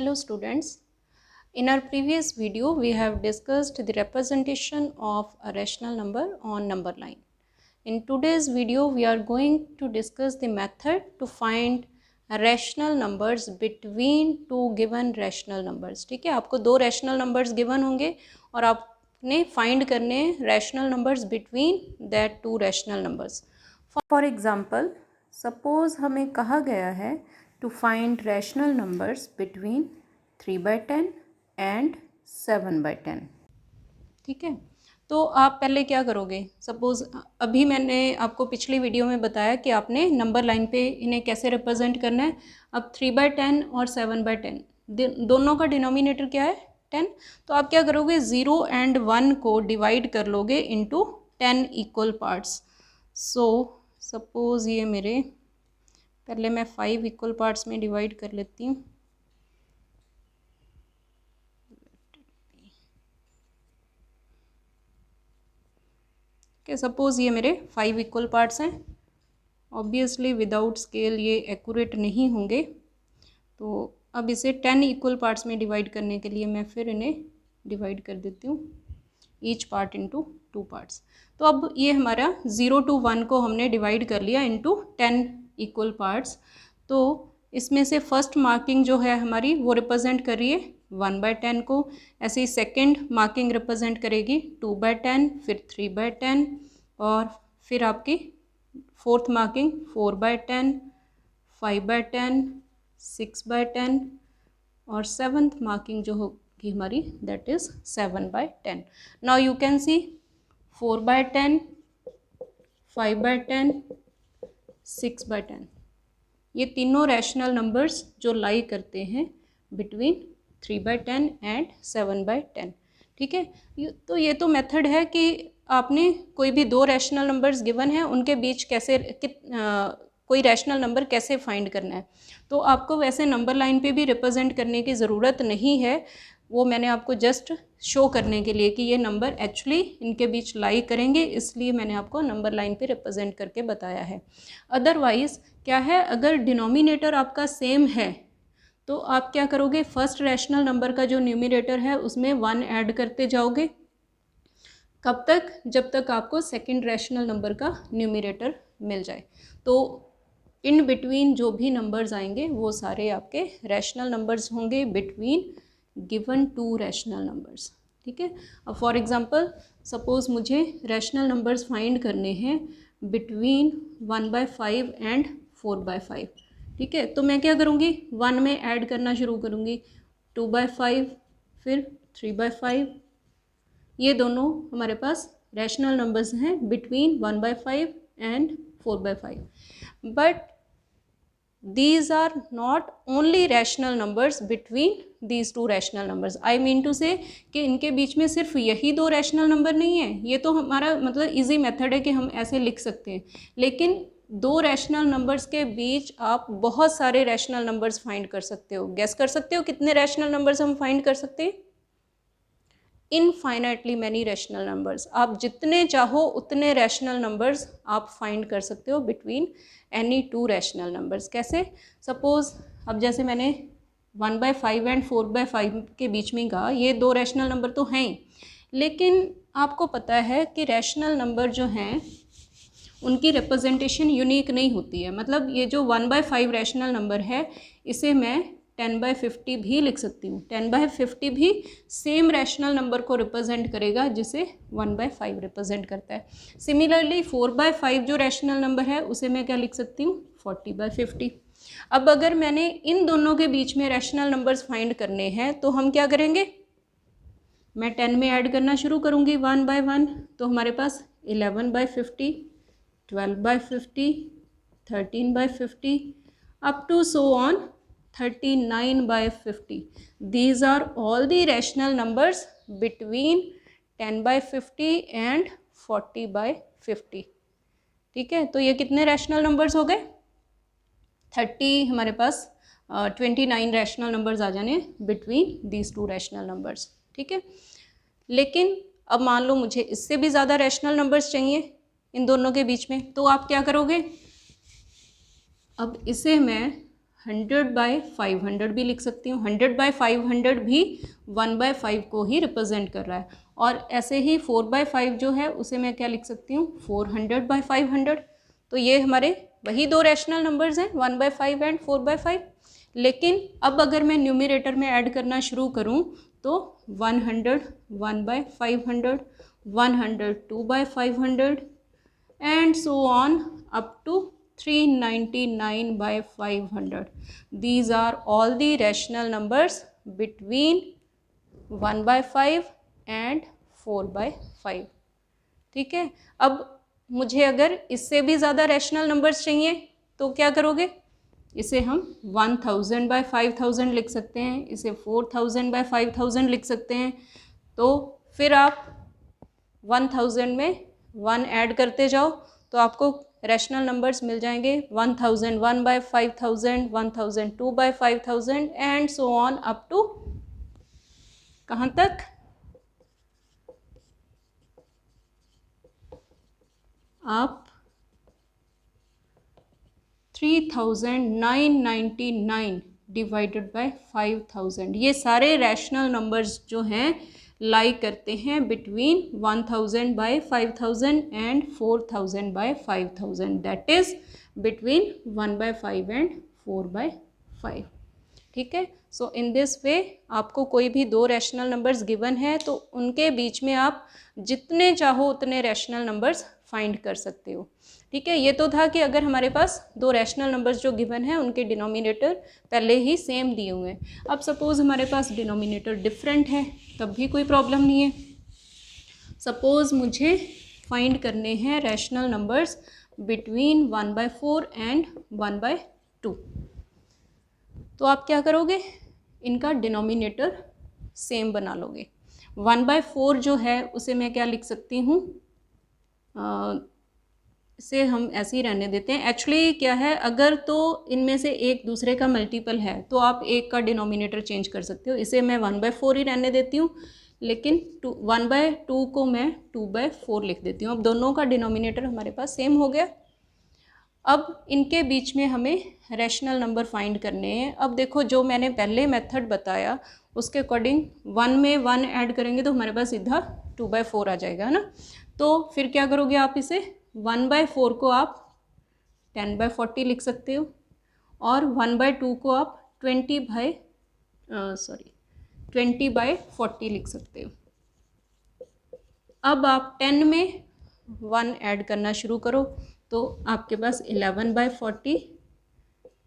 Hello students, in our previous video we have discussed the representation of a rational number on number line. In today's video we are going to discuss the method to find rational numbers between two given rational numbers. ठीक है, आपको दो rational numbers given होंगे और आपने find करने rational numbers between that two rational numbers. For example, suppose हमें कहा गया है to find rational numbers between 3/10 and 7/10. ठीक है, तो आप पहले क्या करोगे? सपोज़ अभी मैंने आपको पिछली वीडियो में बताया कि आपने नंबर लाइन पे इन्हें कैसे रिप्रेजेंट करना है. अब 3/10 और 7/10 दोनों का डिनोमिनेटर क्या है? 10. तो आप क्या करोगे? 0 and 1 को डिवाइड कर लोगे इंटू 10 इक्वल पार्ट्स. सो सपोज़ ये मेरे, पहले मैं 5 इक्वल पार्ट्स में डिवाइड कर लेती हूँ. कि सपोज़ ये मेरे 5 इक्वल पार्ट्स हैं. ऑब्वियसली विदाउट स्केल ये एक्यूरेट नहीं होंगे, तो अब इसे 10 इक्वल पार्ट्स में डिवाइड करने के लिए मैं फिर इन्हें डिवाइड कर देती हूँ ईच पार्ट इनटू 2 पार्ट्स. तो अब ये हमारा 0 to 1 को हमने डिवाइड कर लिया इनटू 10 इक्वल पार्ट्स. तो इसमें से फर्स्ट मार्किंग जो है हमारी वो रिप्रेजेंट कर रही है 1/10 को. ऐसे ही सेकेंड मार्किंग रिप्रेजेंट करेगी 2/10, फिर 3/10 और फिर आपकी फोर्थ मार्किंग 4/10, 5/10, 6/10 और सेवन्थ मार्किंग जो होगी हमारी that is 7/10. Now you can see 4/10, 5/10, 6/10 ये तीनों रैशनल नंबर्स जो लाई करते हैं बिटवीन 3/10 एंड 7/10. ठीक है, तो ये तो मेथड है कि आपने कोई भी दो रैशनल नंबर्स गिवन है उनके बीच कैसे कोई रैशनल नंबर कैसे फाइंड करना है. तो आपको वैसे नंबर लाइन पे भी रिप्रेजेंट करने की ज़रूरत नहीं है, वो मैंने आपको जस्ट शो करने के लिए कि ये नंबर एक्चुअली इनके बीच लाई करेंगे, इसलिए मैंने आपको नंबर लाइन पे रिप्रेजेंट करके बताया है. अदरवाइज़ क्या है, अगर डिनोमिनेटर आपका सेम है तो आप क्या करोगे? फर्स्ट रैशनल नंबर का जो न्यूमरेटर है उसमें 1 ऐड करते जाओगे. कब तक? जब तक आपको सेकंड रैशनल नंबर का न्यूमरेटर मिल जाए. तो इन बिटवीन जो भी नंबर्स आएंगे वो सारे आपके रैशनल नंबर्स होंगे between given to rational numbers. ठीक है, अब फॉर एग्जांपल सपोज़ मुझे रैशनल नंबर्स फाइंड करने हैं बिटवीन 1/5 एंड 4/5. ठीक है, तो मैं क्या करूँगी? 1 में ऐड करना शुरू करूँगी, 2/5, फिर 3/5. ये दोनों हमारे पास रैशनल नंबर्स हैं between 1/5 and 4/5. But these are not only rational numbers between these two rational numbers. I mean to say कि इनके बीच में सिर्फ यही दो रैशनल नंबर नहीं है. ये तो हमारा मतलब इजी मेथड है कि हम ऐसे लिख सकते हैं, लेकिन दो रैशनल नंबर्स के बीच आप बहुत सारे रैशनल नंबर्स फाइंड कर सकते हो. गेस कर सकते हो कितने रैशनल नंबर्स हम फाइंड कर सकते हैं? Infinitely many rational numbers. आप जितने चाहो उतने रैशनल नंबर्स आप फाइंड कर सकते हो between any two rational numbers. कैसे? सपोज़ अब जैसे मैंने 1/5 एंड 4/5 के बीच में कहा, ये दो रैशनल नंबर तो हैं ही, लेकिन आपको पता है कि रैशनल नंबर जो हैं उनकी रिप्रेजेंटेशन यूनिक नहीं होती है. मतलब ये जो 1/5 रैशनल नंबर है इसे मैं 10/50 भी लिख सकती हूँ. 10/50 भी सेम रैशनल नंबर को रिप्रेजेंट करेगा जिसे 1/5 रिप्रेजेंट करता है. सिमिलरली 4/5 जो रैशनल नंबर है उसे मैं क्या लिख सकती हूँ? 40/50. अब अगर मैंने इन दोनों के बीच में रैशनल नंबर्स फाइंड करने हैं तो हम क्या करेंगे? मैं 10 में ऐड करना शुरू करूँगी 1 by 1. तो हमारे पास 11/50, 12/50, 13/50 up to so on 39/50. These are all the rational numbers between 10/50 and 40/50. ठीक है, तो ये कितने रैशनल नंबर्स हो गए? 30 हमारे पास 29 रैशनल नंबर्स आ जाने between these two rational numbers. ठीक है, लेकिन अब मान लो मुझे इससे भी ज़्यादा रैशनल नंबर्स चाहिए इन दोनों के बीच में, तो आप क्या करोगे? अब इसे मैं 100/500 भी लिख सकती हूँ। 100/500 भी 1/5 को ही रिप्रेजेंट कर रहा है। और ऐसे ही 4/5 जो है उसे मैं क्या लिख सकती हूँ, 400/500। तो ये हमारे वही दो रैशनल नंबर्स हैं, 1/5 एंड 4/5। लेकिन अब अगर मैं न्यूमरेटर में ऐड करना शुरू करूँ तो 100 1/500, 100 2/500 and so on up to 399/500. These are all the rational numbers between 1/5 and 4/5. ठीक है। अब मुझे अगर इससे भी ज़्यादा रैशनल नंबर्स चाहिए तो क्या करोगे, इसे हम 1000/5000 लिख सकते हैं, इसे 4000/5000 लिख सकते हैं। तो फिर आप 1000 में 1 ऐड करते जाओ तो आपको रैशनल नंबर्स मिल जाएंगे 1001/5000, 1002/5000 and so on up to कहाँ तक, आप 3999 डिवाइडेड बाय 5000। ये सारे रैशनल नंबर्स जो हैं लाई करते हैं between 1000/5000 and 4000/5000, that is between 1/5 and 4/5। ठीक है। सो इन दिस वे आपको कोई भी दो रैशनल नंबर्स गिवन है तो उनके बीच में आप जितने चाहो उतने रैशनल नंबर्स फाइंड कर सकते हो। ठीक है। ये तो था कि अगर हमारे पास दो रैशनल नंबर्स जो गिवन है उनके डिनोमिनेटर पहले ही सेम दिए हुए हैं। अब सपोज़ हमारे पास डिनोमिनेटर डिफरेंट है तब भी कोई प्रॉब्लम नहीं है। सपोज़ मुझे फाइंड करने हैं रैशनल नंबर्स बिटवीन 1/4 एंड 1/2। तो आप क्या करोगे, इनका डिनोमिनेटर सेम बना लोगे। 1/4 जो है उसे मैं क्या लिख सकती हूँ, इसे हम ऐसे ही रहने देते हैं। एक्चुअली क्या है, अगर तो इनमें से एक दूसरे का मल्टीपल है तो आप एक का डिनोमिनेटर चेंज कर सकते हो। इसे मैं 1/4 ही रहने देती हूँ, लेकिन 1/2 को मैं 2/4 लिख देती हूँ। अब दोनों का डिनोमिनेटर हमारे पास सेम हो गया। अब इनके बीच में हमें रैशनल नंबर फाइंड करने हैं। अब देखो जो मैंने पहले मेथड बताया उसके अकॉर्डिंग 1 में 1 ऐड करेंगे तो हमारे पास सीधा 2/4 आ जाएगा, है ना। तो फिर क्या करोगे आप, इसे 1/4 को आप 10/40 लिख सकते हो और 1/2 को आप 20/40 लिख सकते हो। अब आप 10 में 1 ऐड करना शुरू करो तो आपके पास 11/40,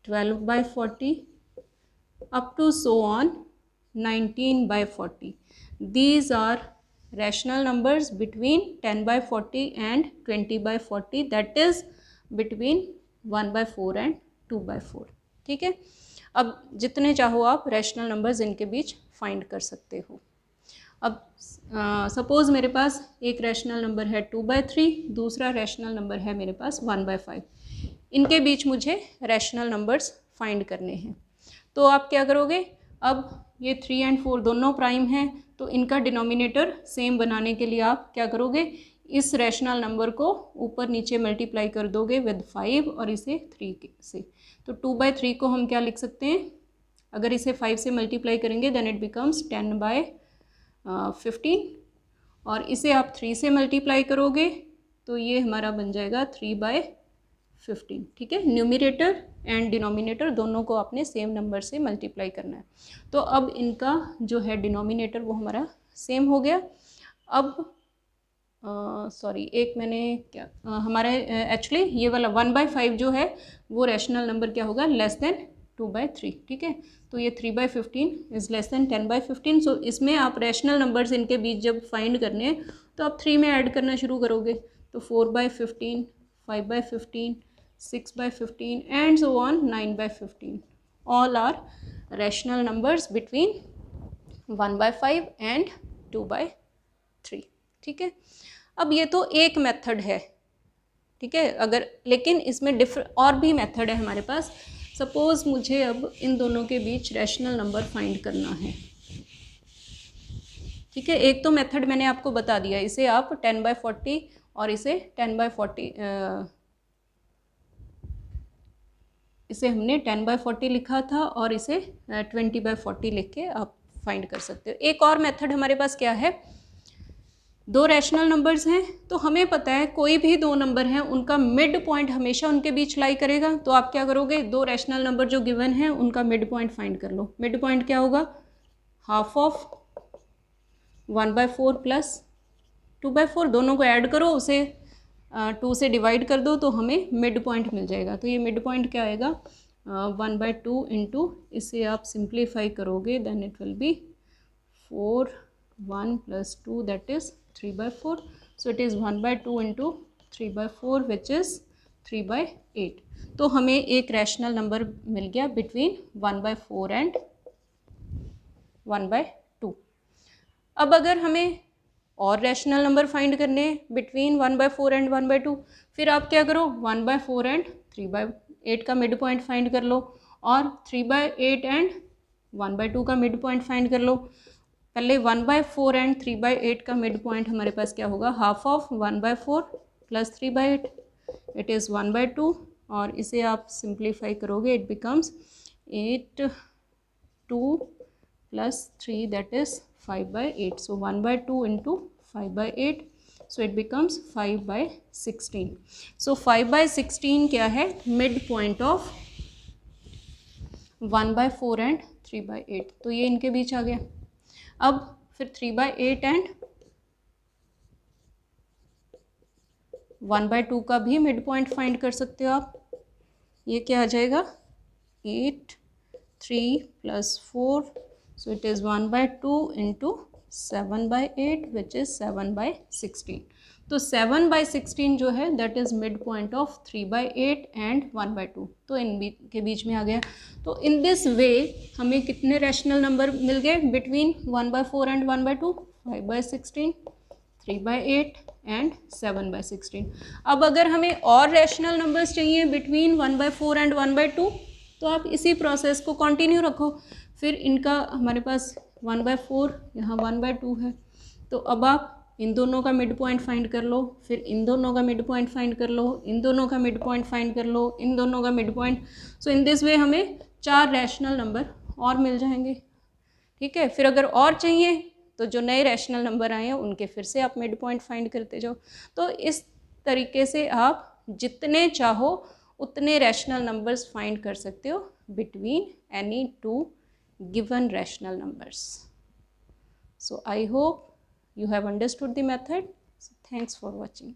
12/40 up to so on 19/40. These are rational numbers between 10/40 and 20/40, that is between 1/4 and 2/4। ठीक है। अब जितने चाहो आप रैशनल नंबर्स इनके बीच फाइंड कर सकते हो। अब सपोज़ मेरे पास एक रैशनल नंबर है 2/3, दूसरा रैशनल नंबर है मेरे पास 1/5। इनके बीच मुझे रैशनल नंबर्स फाइंड करने हैं। तो आप क्या करोगे, अब ये 3 और 4 दोनों प्राइम हैं तो इनका डिनोमिनेटर सेम बनाने के लिए आप क्या करोगे, इस रैशनल नंबर को ऊपर नीचे मल्टीप्लाई कर दोगे विद 5 और इसे 3 से। तो 2/3 को हम क्या लिख सकते हैं, अगर इसे 5 से मल्टीप्लाई करेंगे देन इट बिकम्स 10/15 और इसे आप 3 से मल्टीप्लाई करोगे तो ये हमारा बन जाएगा 3/15। ठीक है। न्यूमरेटर एंड डिनोमिनेटर दोनों को आपने सेम नंबर से मल्टीप्लाई करना है। तो अब इनका जो है डिनोमिनेटर वो हमारा सेम हो गया। अब एक मैंने क्या हमारे एक्चुअली ये वाला 1/5 जो है वो रैशनल नंबर क्या होगा, लेस देन 2/3। ठीक है। तो ये 3/15 इज़ लेस देन 10/15। सो इसमें आप रैशनल नंबर्स इनके बीच जब फाइंड करने हैं तो आप 3 में ऐड करना शुरू करोगे तो 4/15, 5/15, 6/15 and so on 9/15 all are rational numbers between 1/5 and 2/3। ठीक है। अब ये तो एक मेथड है, ठीक है। अगर लेकिन इसमें और भी मेथड है हमारे पास। सपोज़ मुझे अब इन दोनों के बीच रैशनल नंबर फाइंड करना है। ठीक है। एक तो मेथड मैंने आपको बता दिया, इसे आप 10/40 और इसे 10/40 इसे हमने 10/40 लिखा था और इसे 20/40 लिख के आप फाइंड कर सकते हो। एक और मेथड हमारे पास क्या है, दो रैशनल नंबर्स हैं तो हमें पता है कोई भी दो नंबर हैं उनका मिड पॉइंट हमेशा उनके बीच लाई करेगा। तो आप क्या करोगे, दो रैशनल नंबर जो गिवन है उनका मिड पॉइंट फाइंड कर लो। मिड पॉइंट क्या होगा, हाफ ऑफ 1/4 प्लस 2/4, दोनों को ऐड करो, उसे 2 से डिवाइड कर दो तो हमें मिड पॉइंट मिल जाएगा। तो ये मिड पॉइंट क्या आएगा, 1/2 इंटू, इसे आप सिंप्लीफाई करोगे then it will be 4 1 + 2 that is 3/4। So it is 1/2 into 3/4 which is 3/8। तो हमें एक रैशनल नंबर मिल गया बिटवीन 1/4 एंड 1/2। अब अगर हमें और रैशनल नंबर फाइंड करने बिटवीन 1/4 एंड 1/2, फिर आप क्या करो, 1/4 एंड 3/8 का मिड पॉइंट फाइंड कर लो और 3/8 एंड 1/2 का मिड पॉइंट फाइंड कर लो। पहले 1/4 एंड 3/8 का मिड पॉइंट हमारे पास क्या होगा, half of 1/4 plus 3/8, it is 1/2 और इसे आप सिंप्लीफाई करोगे it becomes 8 2 + 3 that is 5/8। So 1/2 into 5/8, so it becomes 5/16. So 5/16 क्या है, मिड पॉइंट ऑफ 1/4 एंड 3/8। तो ये इनके बीच आ गया। अब फिर 3/8 एंड 1/2 का भी मिड पॉइंट फाइंड कर सकते हो आप। ये क्या आ जाएगा, 8 3 + 4, so it is 1/2 into 7/8 which is 7/16। तो 7/16 जो है that is mid point of 3/8 and 1/2, तो इन के बीच में आ गया। तो इन दिस वे हमें कितने रैशनल नंबर मिल गए बिटवीन 1/4 एंड 1/2, 5/16, 3/8 एंड 7/16। अब अगर हमें और रैशनल नंबर्स चाहिए बिटवीन 1/4 एंड 1/2, तो आप इसी प्रोसेस को कंटिन्यू रखो। फिर इनका हमारे पास 1/4 यहाँ 1/2 है, तो अब आप इन दोनों का मिड पॉइंट फाइंड कर लो, फिर इन दोनों का मिड पॉइंट फाइंड कर लो, इन दोनों का मिड पॉइंट फाइंड कर लो, इन दोनों का mid point. So in this way हमें 4 रैशनल नंबर और मिल जाएंगे। ठीक है, फिर अगर और चाहिए तो जो नए रैशनल नंबर आए हैं उनके फिर से आप मिड पॉइंट फाइंड करते जाओ। तो इस तरीके से आप जितने चाहो उतने रैशनल नंबर्स फाइंड कर सकते हो between any two given rational numbers. So I hope you have understood the method. So thanks for watching.